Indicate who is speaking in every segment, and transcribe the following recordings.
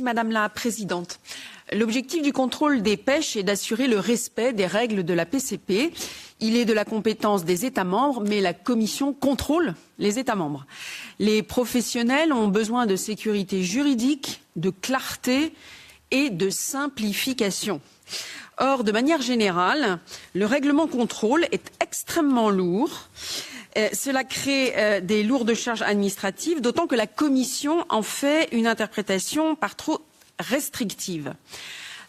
Speaker 1: Madame la Présidente, l'objectif du contrôle des pêches est d'assurer le respect des règles de la PCP. Il est de la compétence des États membres, mais la Commission contrôle les États membres. Les professionnels ont besoin de sécurité juridique, de clarté et de simplification. Or, de manière générale, le règlement contrôle est extrêmement lourd. Cela crée des lourdes charges administratives, d'autant que la Commission en fait une interprétation par trop restrictive.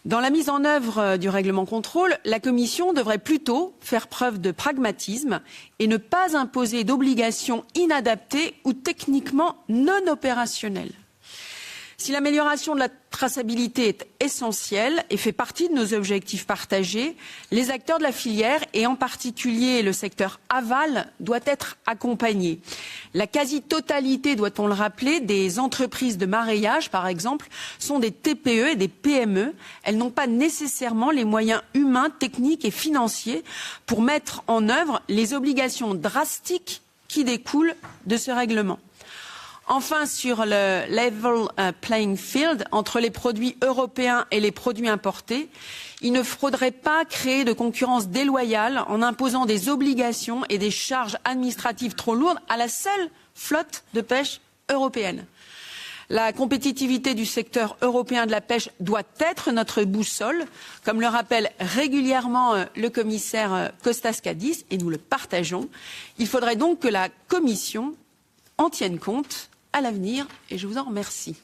Speaker 1: Dans la mise en œuvre du règlement contrôle, la Commission devrait plutôt faire preuve de pragmatisme et ne pas imposer d'obligations inadaptées ou techniquement non opérationnelles. Si l'amélioration de la traçabilité est essentielle et fait partie de nos objectifs partagés, les acteurs de la filière, et en particulier le secteur aval, doivent être accompagnés. La quasi-totalité, doit-on le rappeler, des entreprises de mareyage, par exemple, sont des TPE et des PME. Elles n'ont pas nécessairement les moyens humains, techniques et financiers pour mettre en œuvre les obligations drastiques qui découlent de ce règlement. Enfin, sur le level playing field entre les produits européens et les produits importés, il ne faudrait pas créer de concurrence déloyale en imposant des obligations et des charges administratives trop lourdes à la seule flotte de pêche européenne. La compétitivité du secteur européen de la pêche doit être notre boussole, comme le rappelle régulièrement le commissaire Kostas-Kadis, et nous le partageons. Il faudrait donc que la Commission en tienne compte à l'avenir, et je vous en remercie.